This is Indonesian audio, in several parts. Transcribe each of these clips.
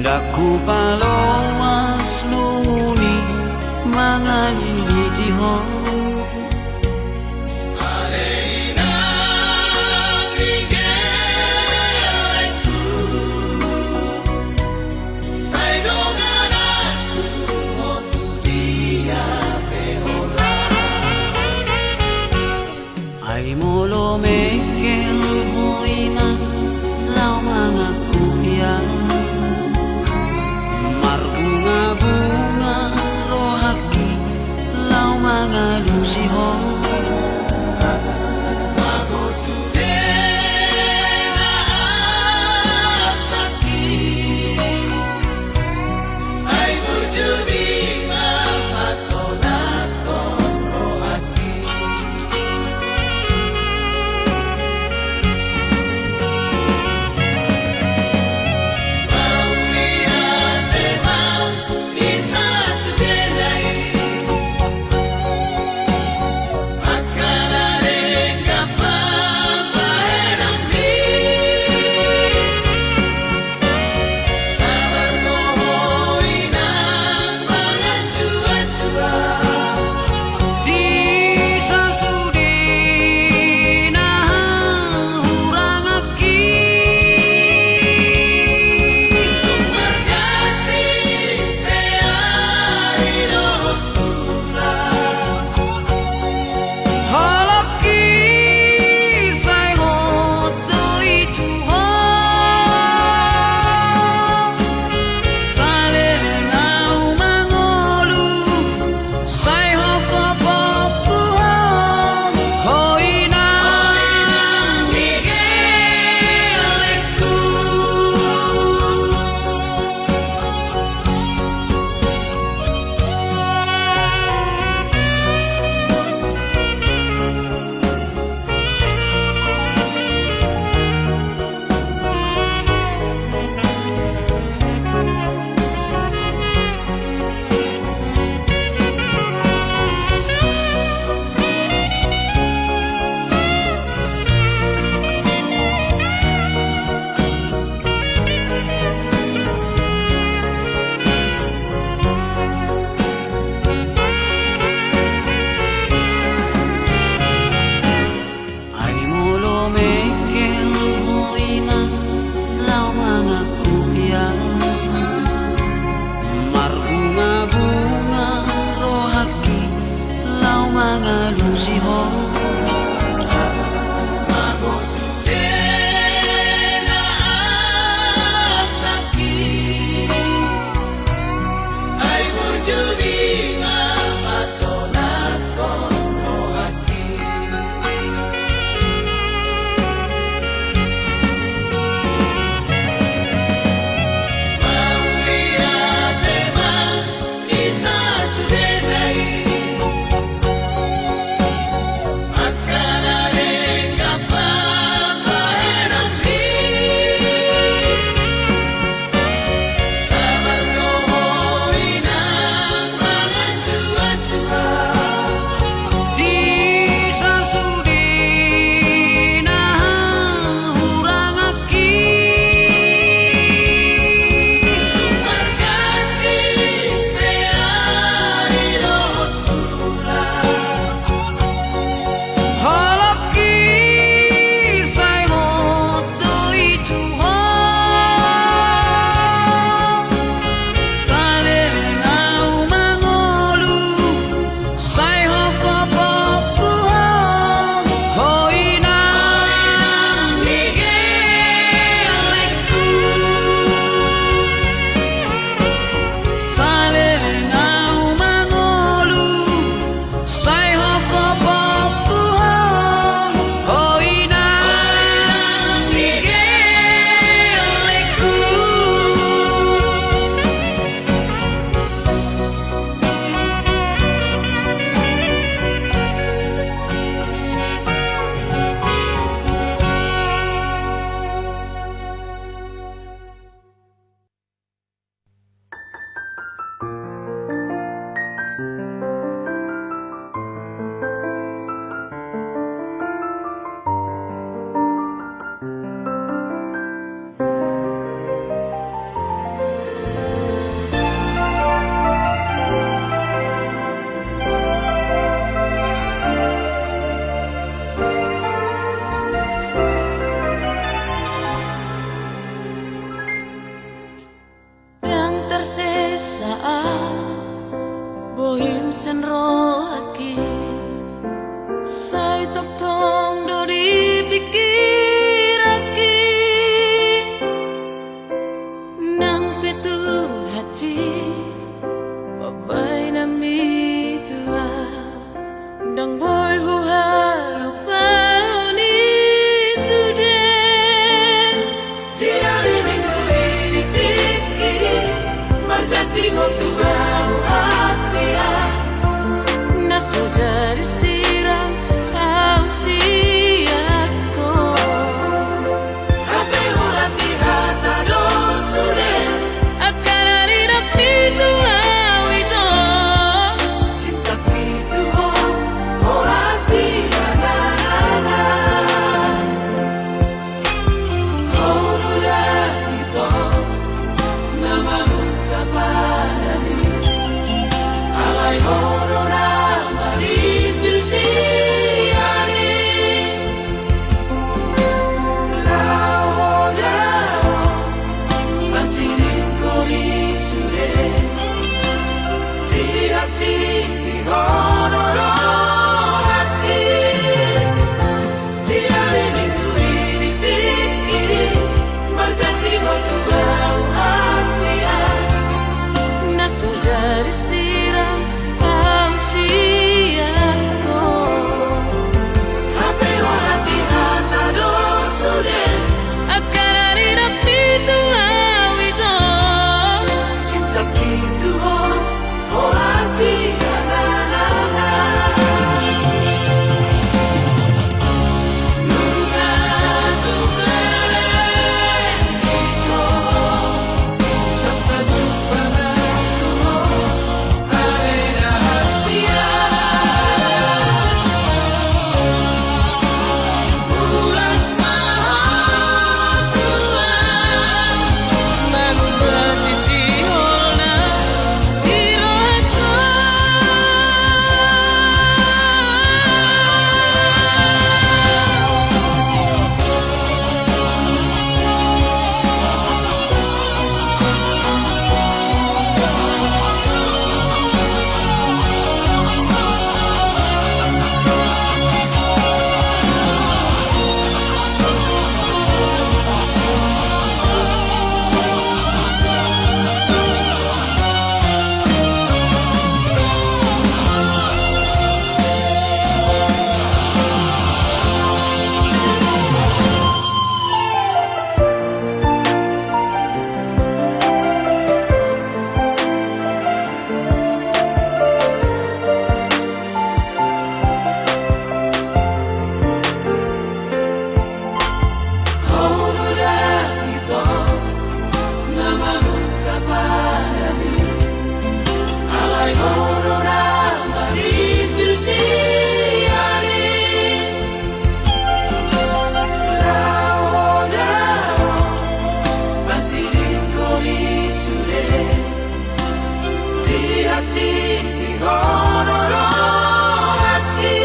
Daku palomas luni mangaliliti ho Alena Miguelku Saidongananku motu dia behola Ay molo mekel hoiman lau mangaku yang bunga rohaki lau mangalusi ho Ako sudah sakit Ay berjudi mapasona kon rohaki saat bohim sen rohaki sai tok tong do dipikirake nang petung hati babai nami tua dang boy hu harupa ni sudah Diari minggu ini tiki Marjati tua Asia naso jari sirang au siako Hape ora pihata dosure akan hari rapi tua itu Cinta pitu ora pihana Horula itu Namamu kapadani Alai horora maripil siari Lao dao Masirin kori sure Di hati di hororo hati Di hari minggu ini tiki Marjati tua Asia naso jari sirang au siako Hape ora pihata dosure akan hari rapi tua itu Cinta pitu ora pihana Nunga tulele ito Dapat jumpa aku Ale rahasia Bulan maha tua mengubah isi holna diraku Horora itu Namamu kapadani Alai horora maripil siari Lao dao Masirin kori sure Di hati di hororo hati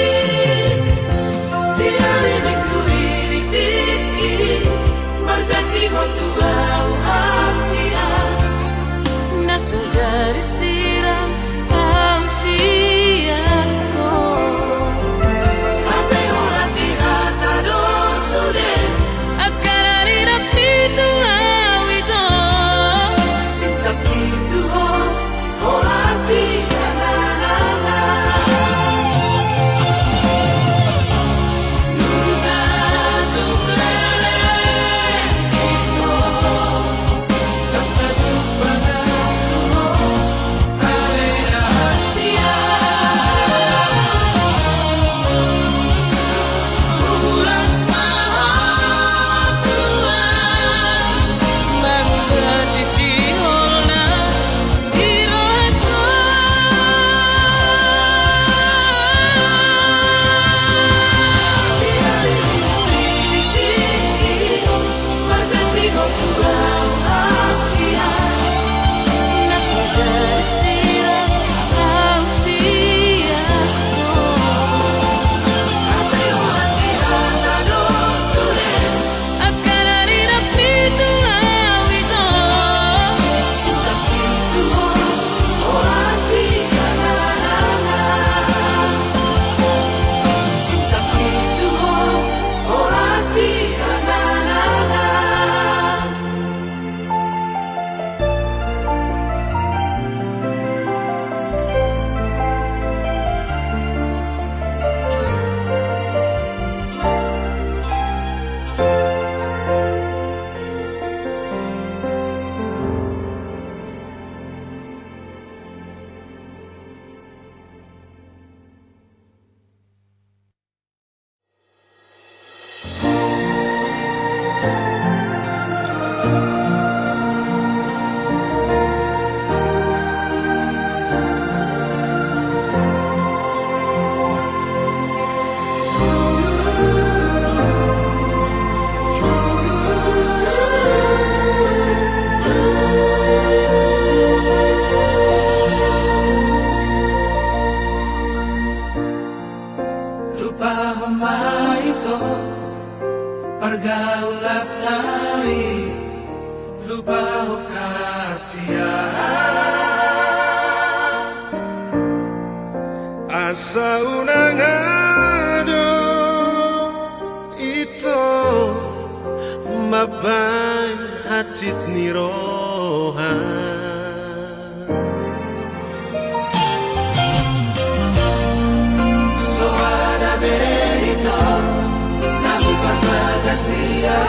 Di hari minggu ini tiki Marjati tua Asia naso jari sirang au siako Hape ora pihata dosure akan hari rapi tua itu Cinta pitu ora pihana Nunga tulele ito Dapat jumpa aku asa unangado ito mabay hacit ni rohan Suara berita Namu berbahagia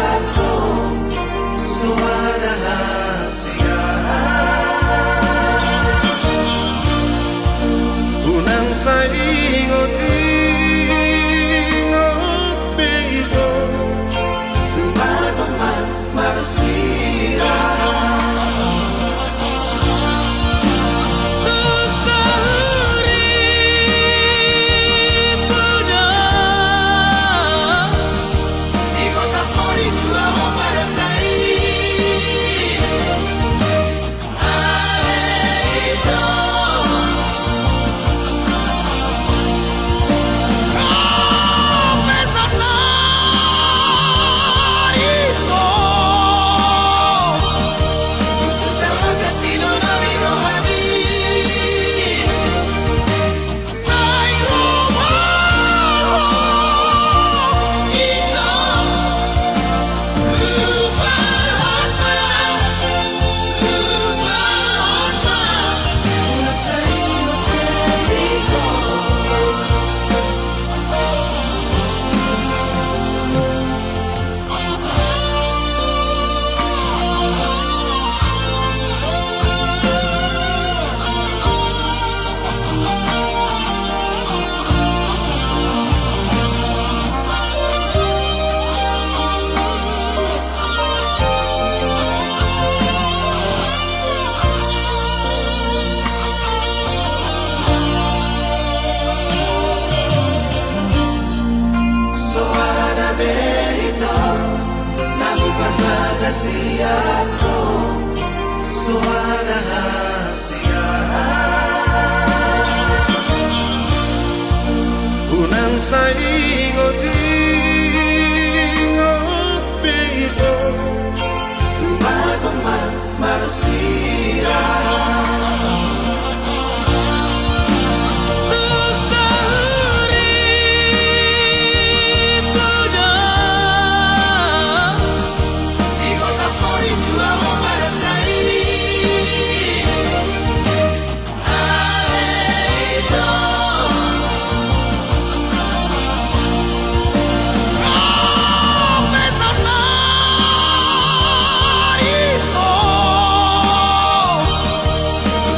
Suara rahasia unang sa ingot-ingot beito Teman-teman manusia Di kota Poli tua memperatai Aito Susah Rossettino dari rohani Naik rumah Itu Lupakan Una saída perigo Suara berita Namu berbahagia Suara rahasia unang sa ingot-ingot beito Teman-teman manusia Di kota Poli tua memperatai Aito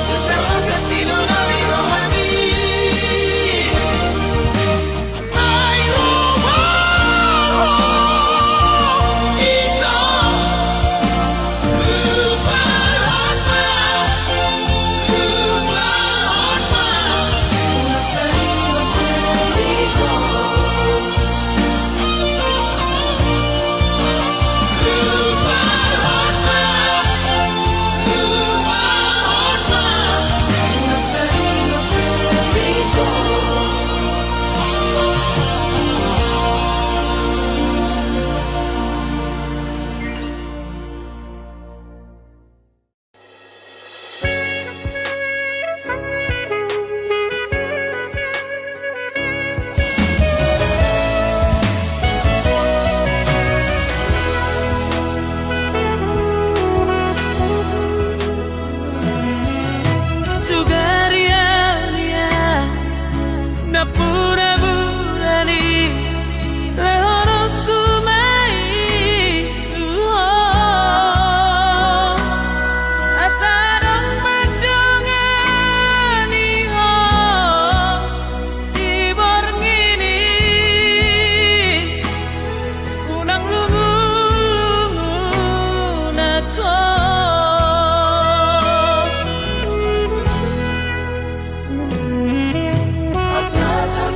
Susah Rossettino dari rohani Naik rumah Itu Lupakan Una saída perigo Una saída perigo Sugaria na pura-purani Lehonoku mai Asa dong madongani ho Tibor ngini Unang lungu-lungu nako Agak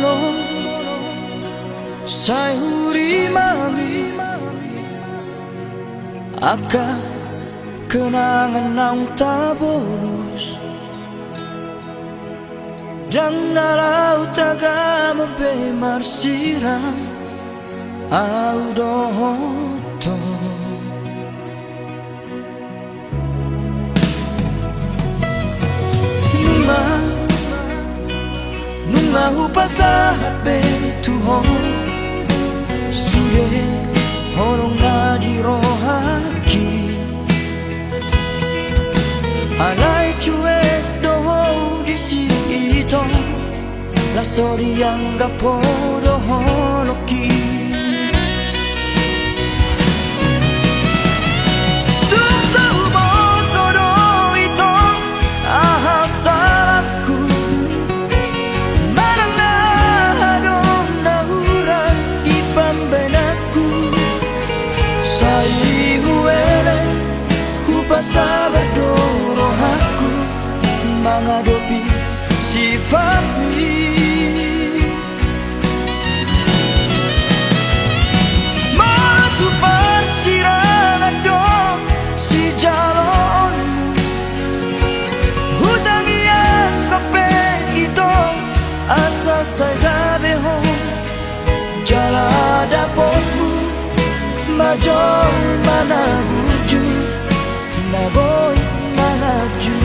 kono sai huri mami aka kenangan nang tak bolos dan dalau taga mabe marsirang au dohoto nunga upasa hape tuhon suye horong na di rohaki alai cue doho di sito la sori yang gapo doho loki sabar dorong aku menghadapi sifatmu matu persirangan dong si jalonmu hutang yang kope itu asa saya behong jala dapotmu majol mana wujud na boy manaju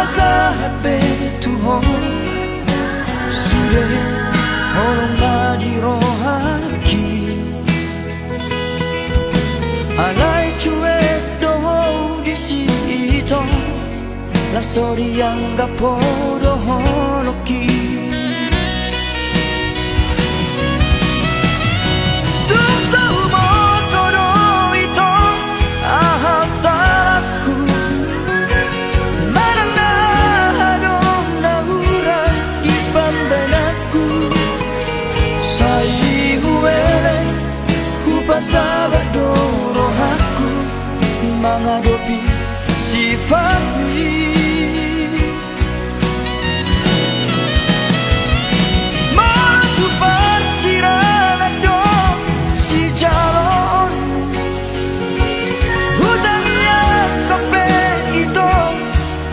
sa hape tuhon suye horong na di rohaki alai cue doho di sito la sori yang gapo doho loki sabar dorong aku menghadapi sifatmu matu persirangan dong si jalonmu hutang yang kope itu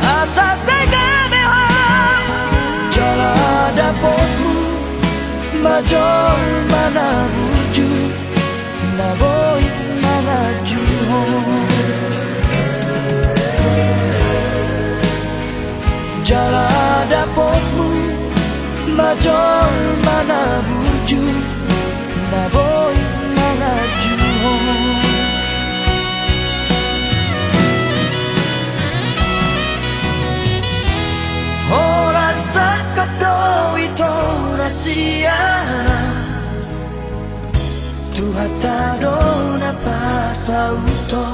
asa saya behang jala dapotmu majol mana wujud na boy manaju jala dapotmu majol mana wujud na boy manaju orang sakap do itu rasiana Tuhan tak dona pasauto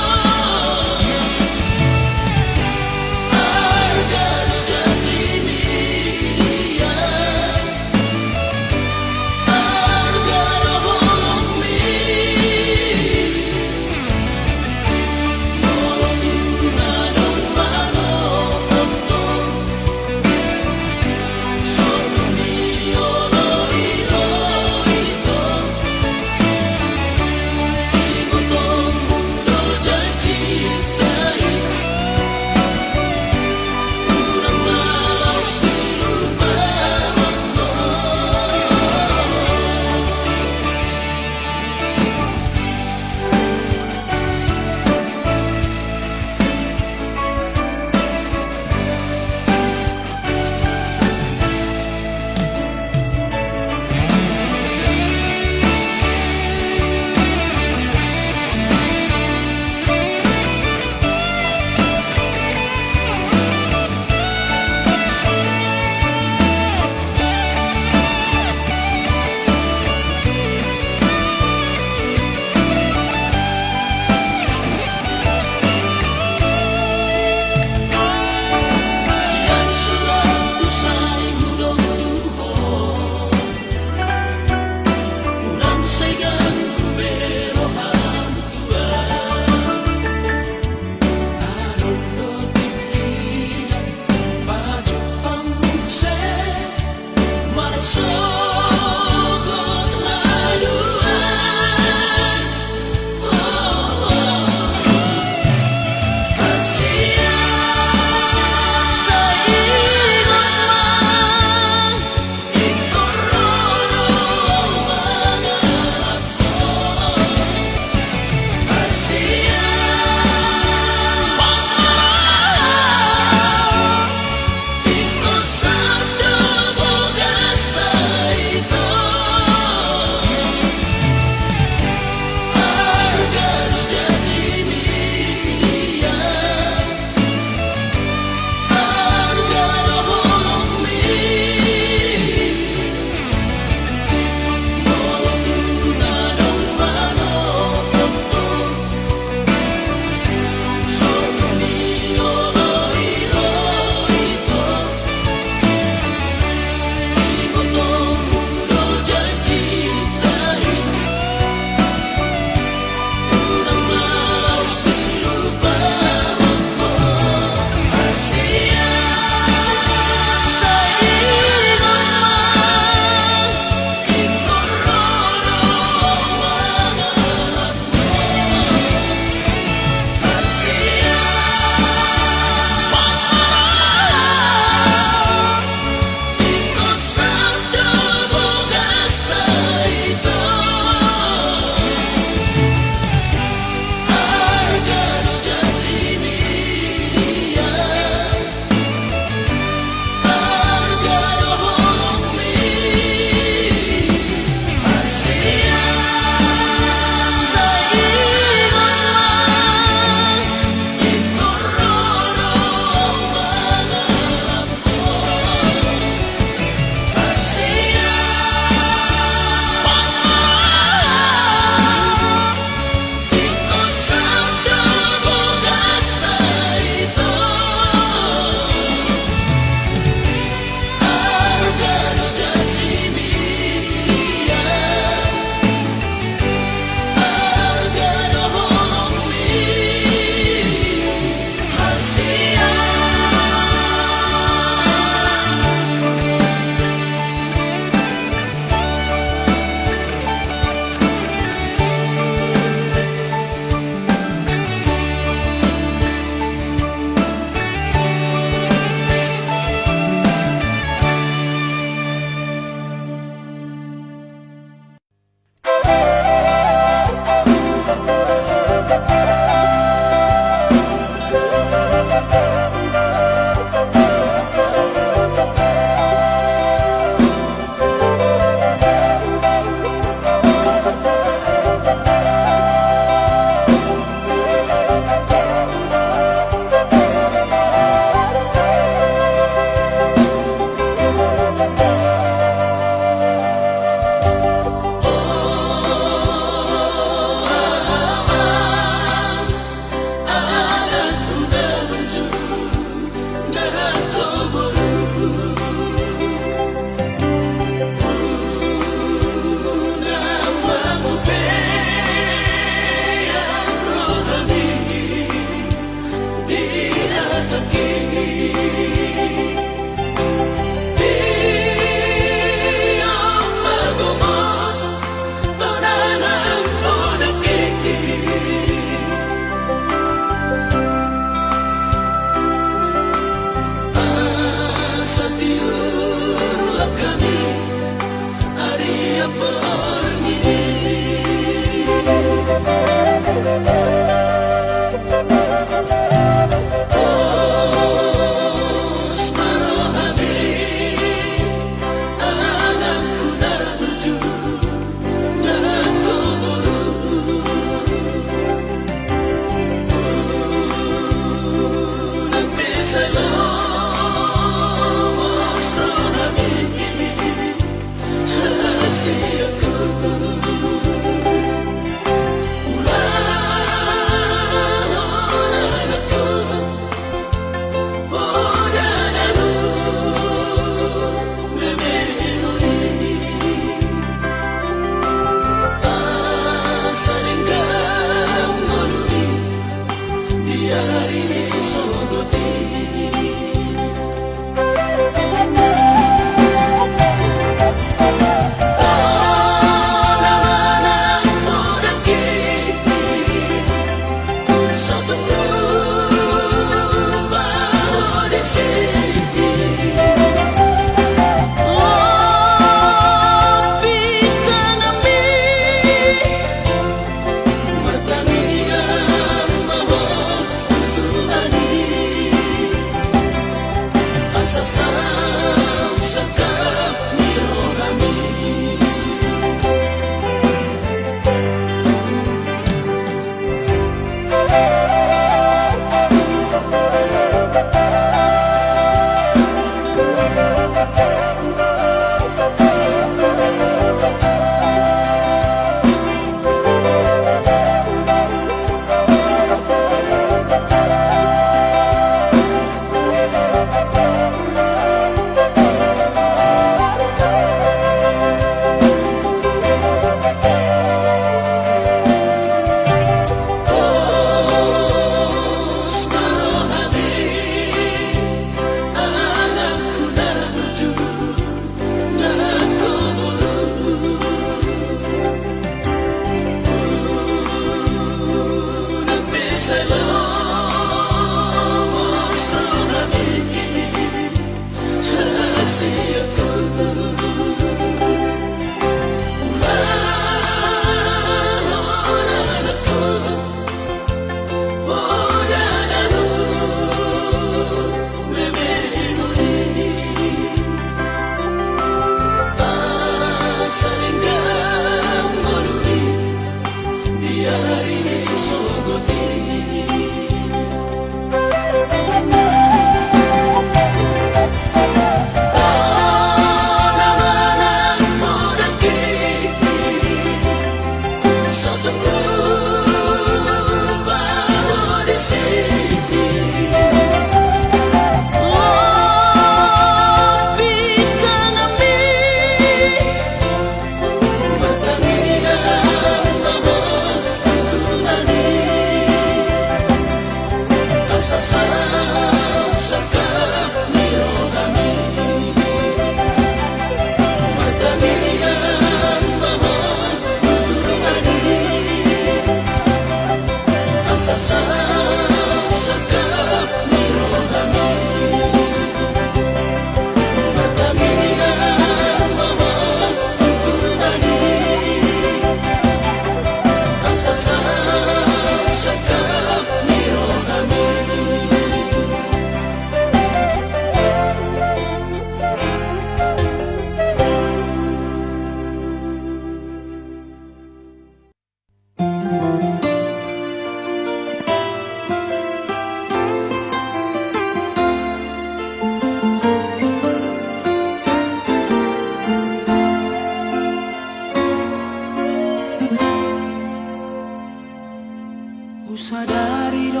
Sadari do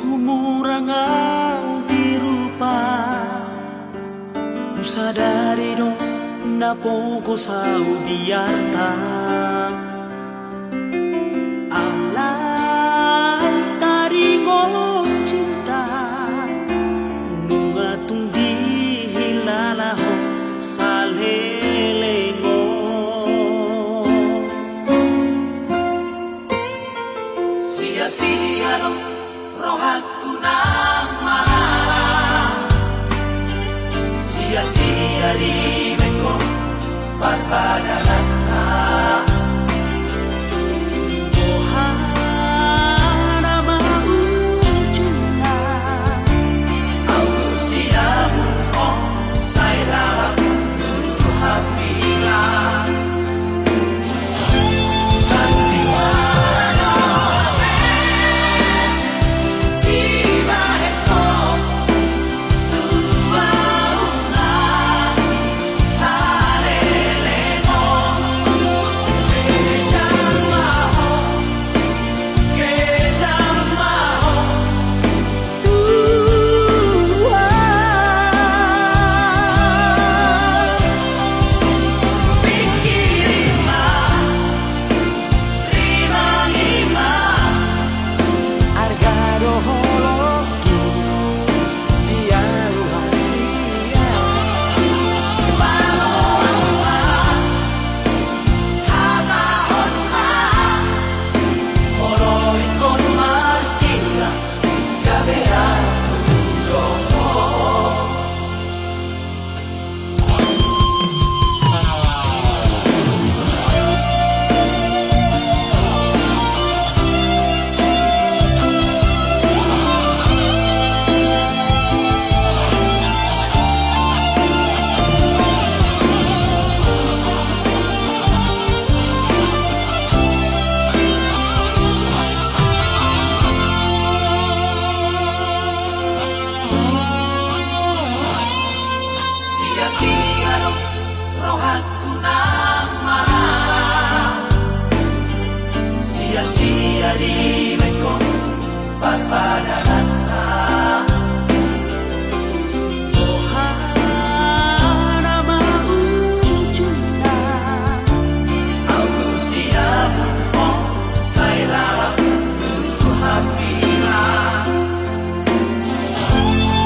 humurangau dirupa Sadari do napogo sau diarta Alam dari ko cinta Nungatung di hilalaho salelengo Sia-sia do rohaku nang marah Sia-sia di meko parpadanata Bohana mau cinta Au siamu oh saya ku hapila Sandiwara Sia-sia di meko parpadanata Bohana mau cinta Au siamu oh saya ku hapila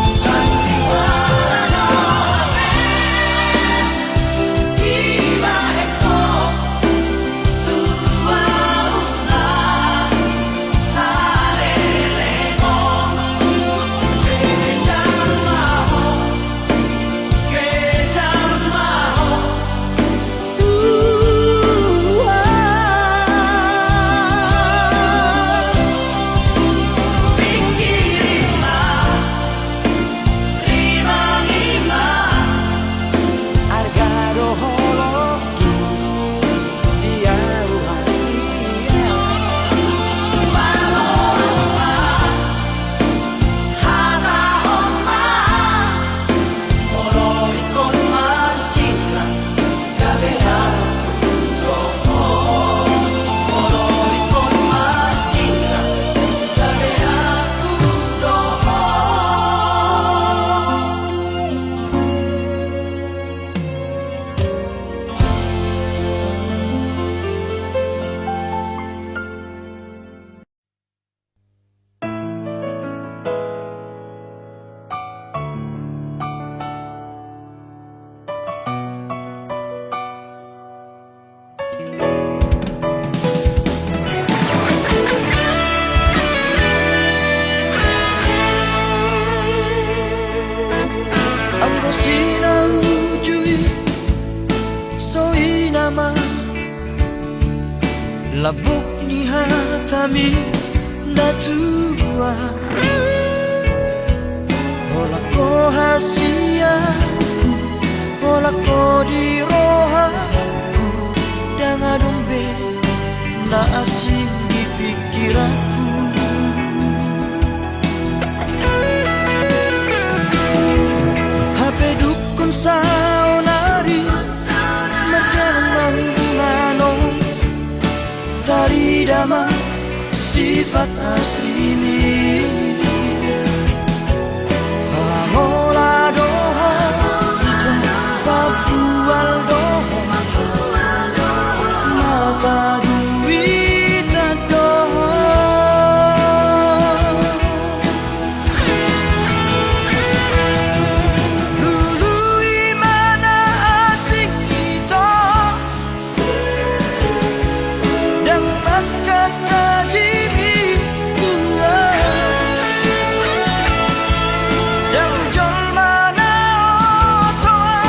Sandiwara Iba heko Labok ni hatami natua Hola ko hasiaku Hola ko di rohaku Dengan dombe na asing di pikiranku HP dukun saunari Merjalan manano Tari dama sifat asli ni Pamola doha Ito papual doha Mata duit doha Dulu imana asing ito Dan makat tajimi Dan jol mana otoa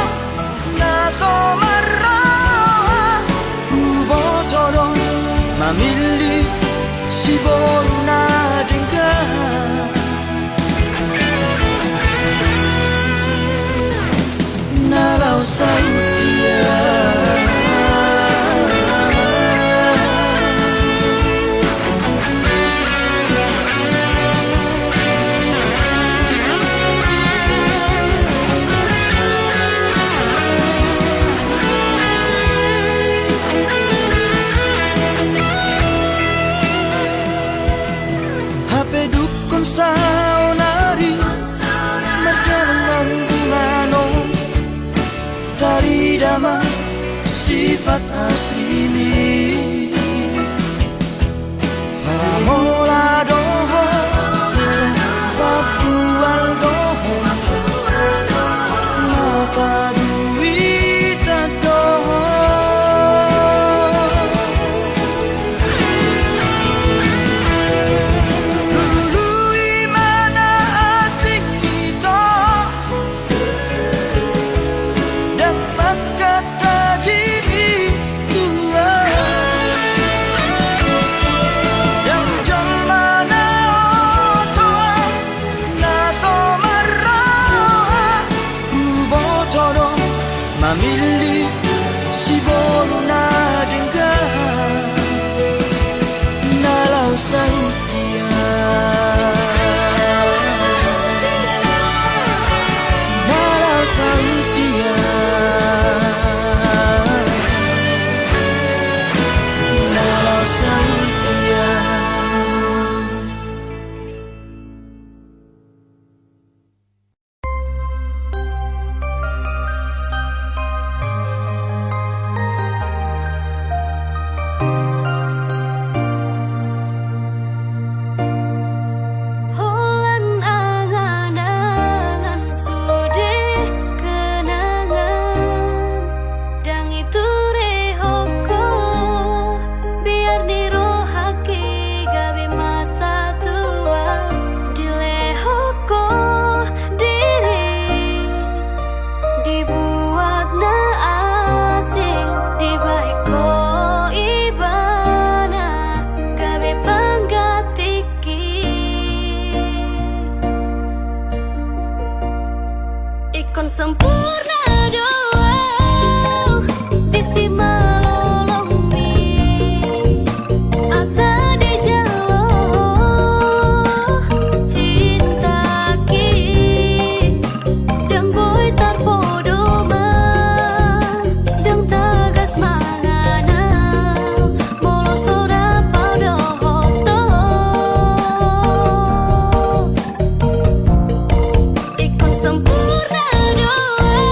Naso marah Ubotodon Mamili si boruna dengar Nalau saya HP dukun saunari Merjalan gimana Tari dama sifat asli ni Pamola doho Itu papual doho Mata duit doho Dulu imana asik kita Dan makat tajimi Tuhan Dan jol mana otoa Naso marah Ubotodo Mamili si boruna dengar Nalau sautia Nalau sautia Nalau sautia Holan angan-angan sude kenangan Dang itu rehoko biar dirohaki gawe masa tua Dilehoko diri dibuat na asing dibaiko ibana gawe panggatiki Ikon sempurna doa Bisi malolong mi Asa dijalo Cinta ki Dang boy tarpodoma Dang tagas mangana Molo sora paudohoto Ikon sempurna doa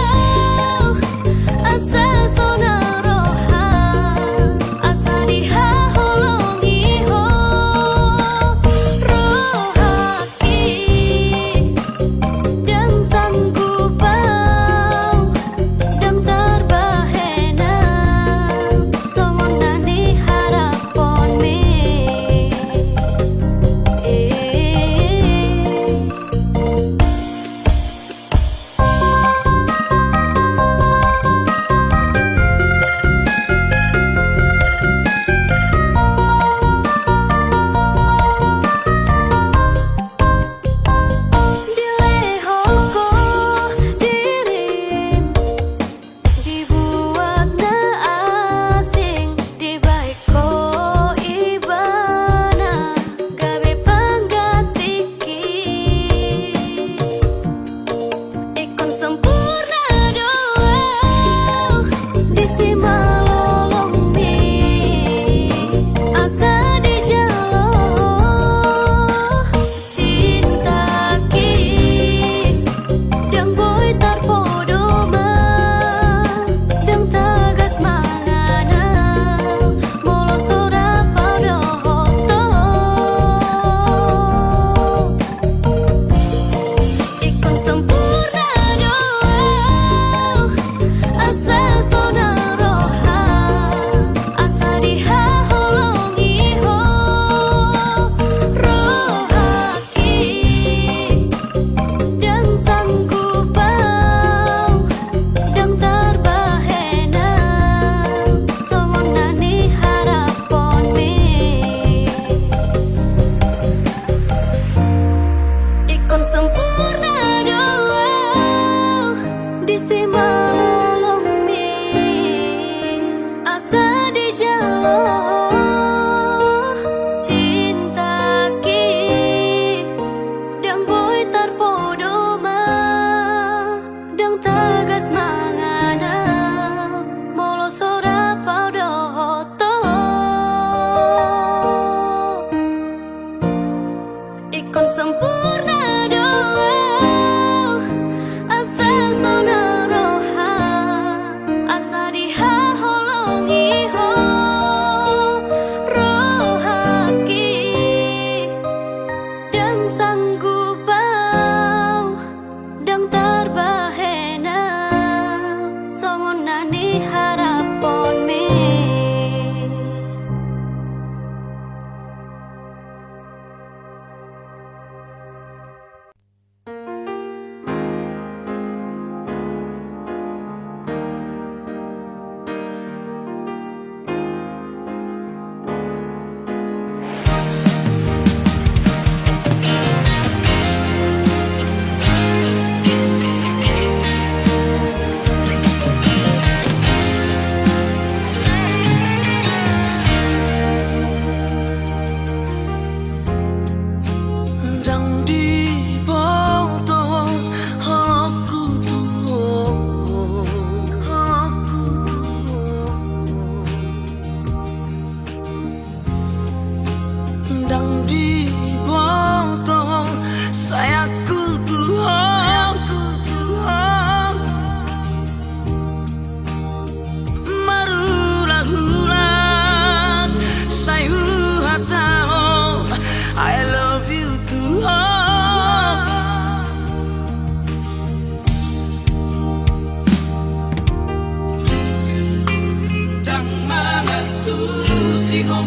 sihong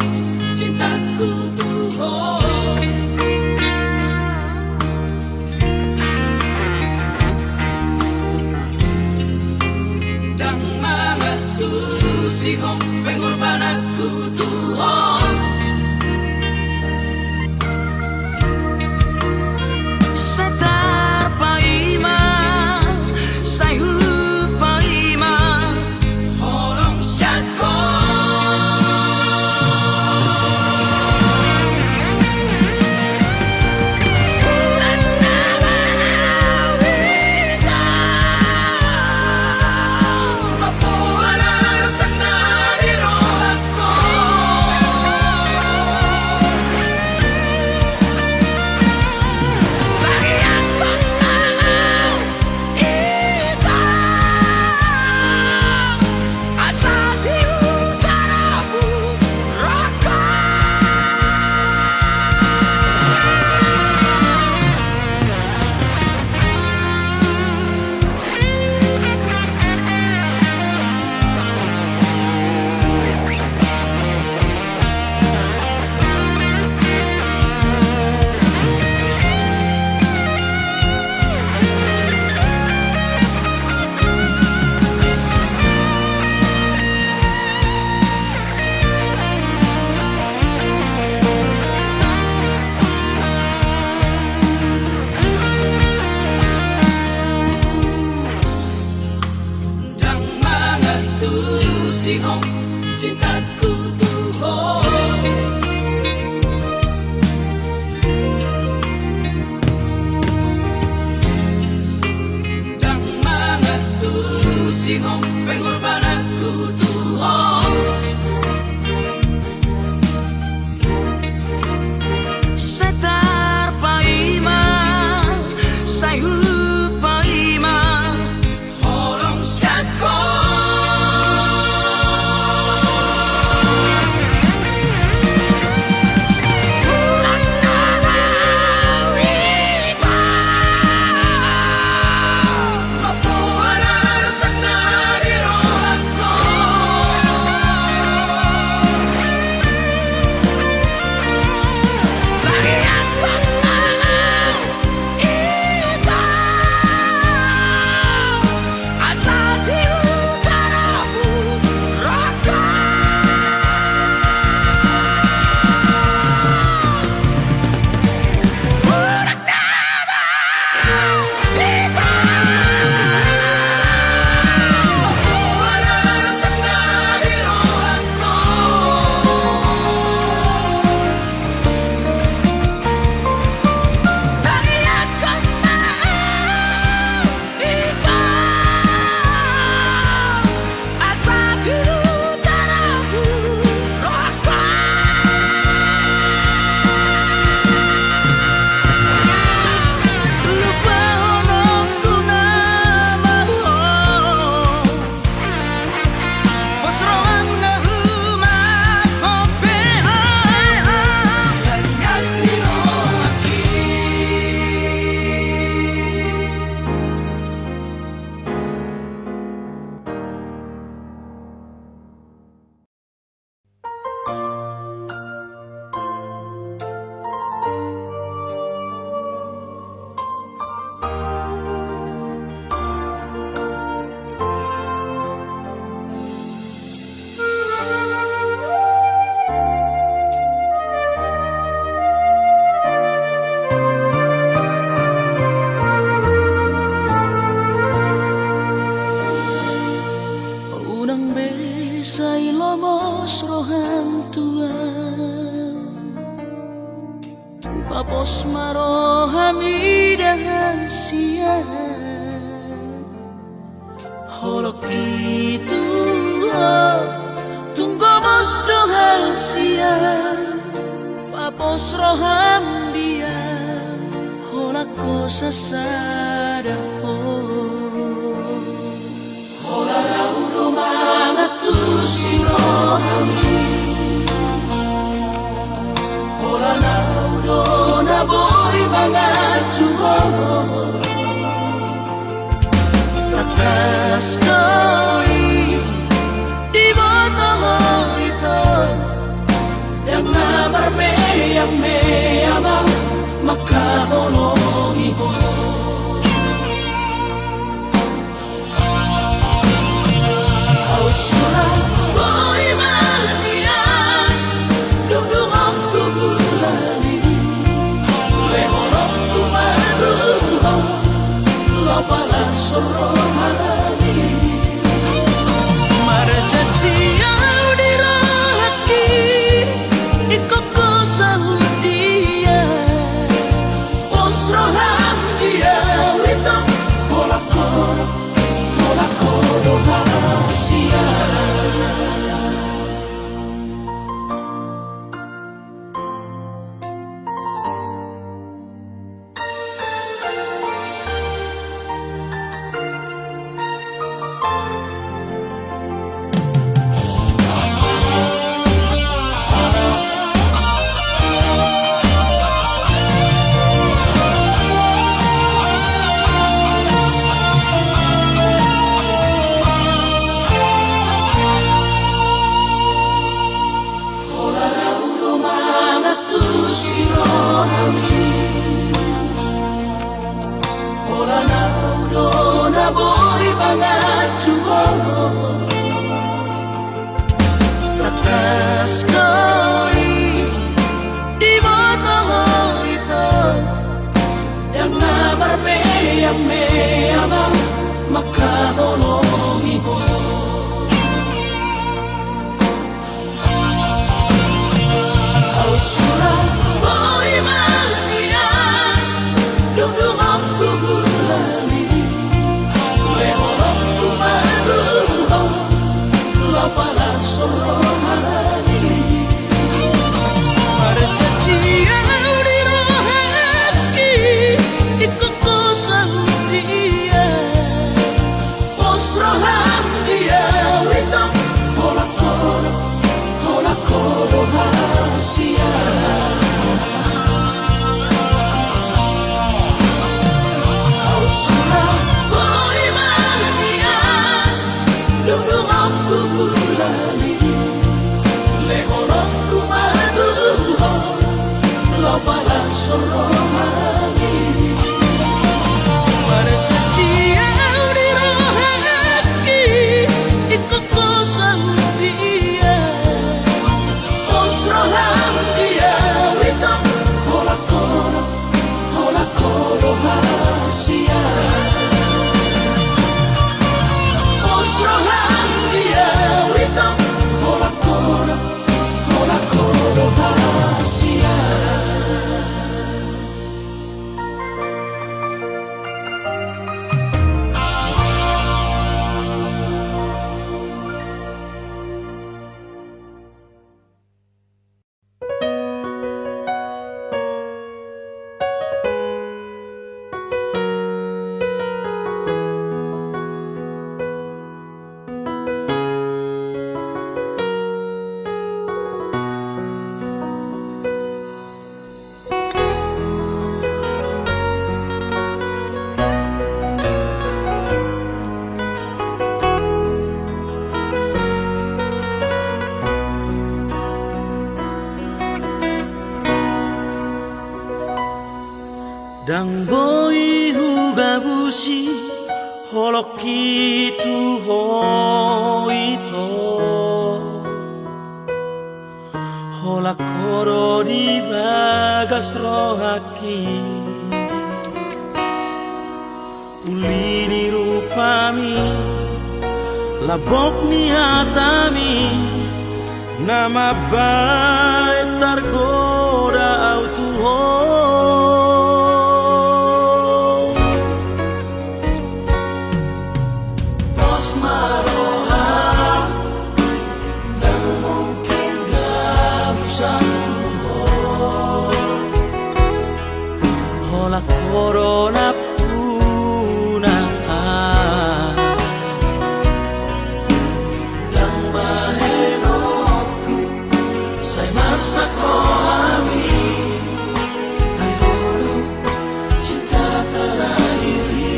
cintaku tuh dan mga tuh sihong pengorbananku tuh setar paima sai hu paima holong syako sihong cintaku tuh dan mga tuh sihong pengorbananku tuh setar paima sai hu paima holong syako Papos marohami dahasia holok itu tunggu mos dohasia papos roham dia holak ko sasada hola udo mga tu si rohami hola na na boy mga chuho takas koi di boto mo ito sirohami Hola na udona boy bangat juhoro Takas koi di mata itu Yang namar yang meyamang makahologi ko Surah boy mania Dudung aku gulani Lehorong ku maruho Lopala sorohani Marjajian di rohaki Ikut ko sa dia Posrohan dia Witong Hola koro hasia Para sorohani Para janjian di rohaki Ikut ko sa dia Posrohan dia Witong hola koro hasia Posrohan dia Witong hola koro hasia Dang boy huga bushi holoki tu hoito Hola koro di bagas rohaki Uli ni rupami labok ni hatami Nama baik tergoda autuho Corona puna Yang mahenoku Say masak rohani Hayono cinta terakhiri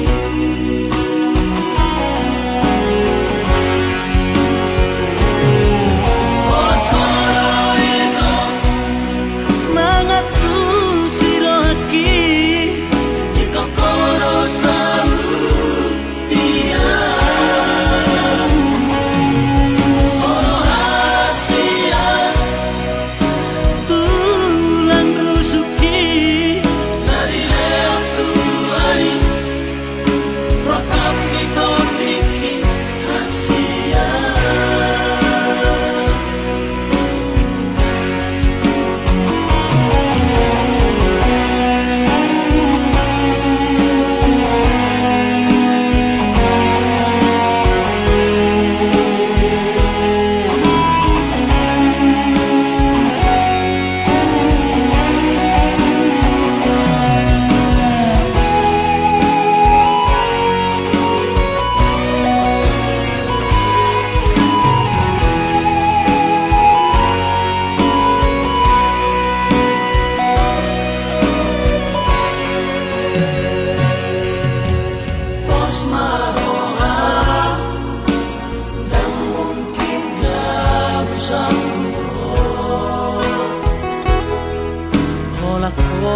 Koro itu Mangatu sirohaki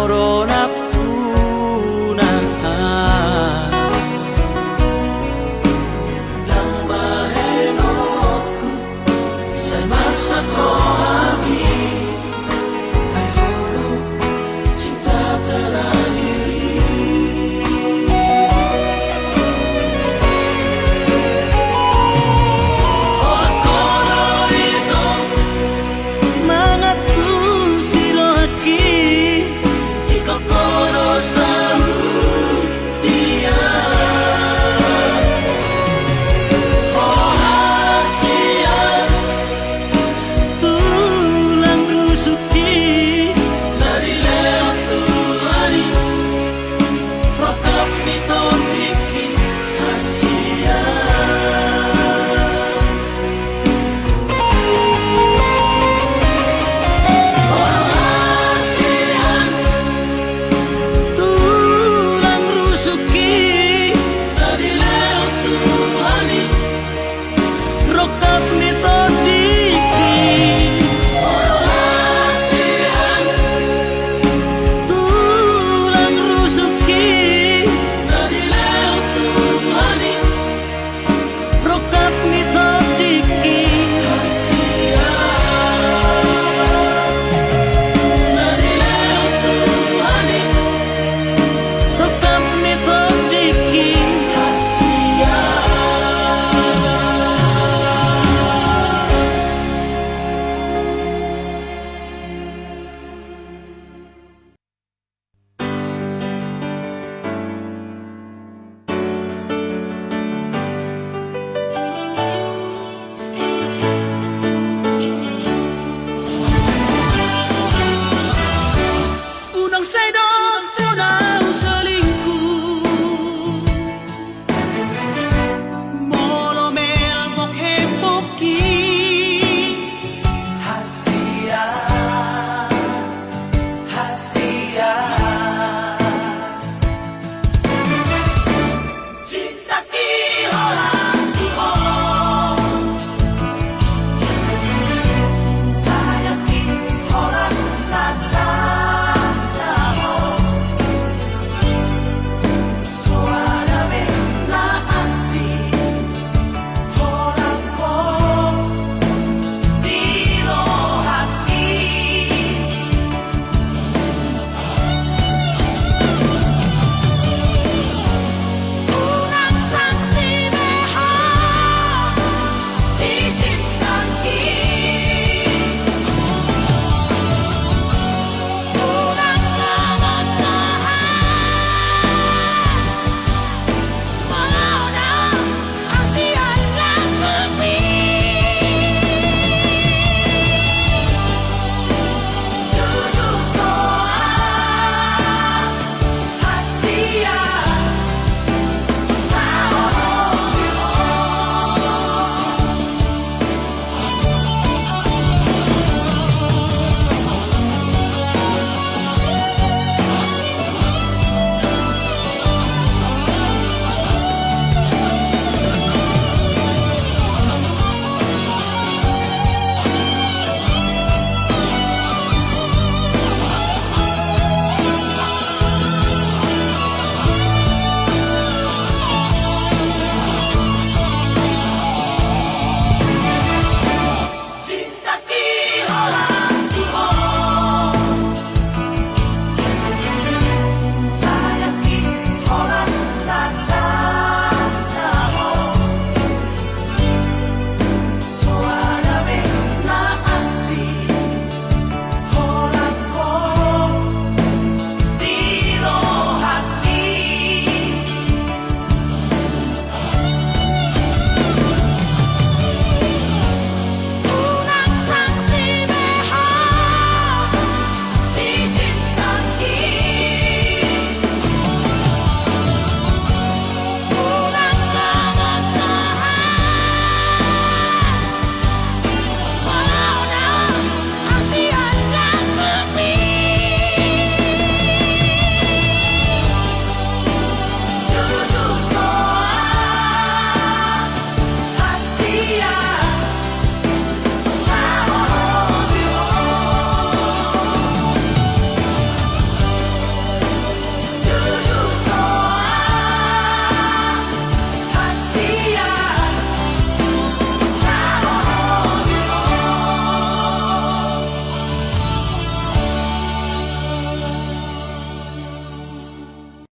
moro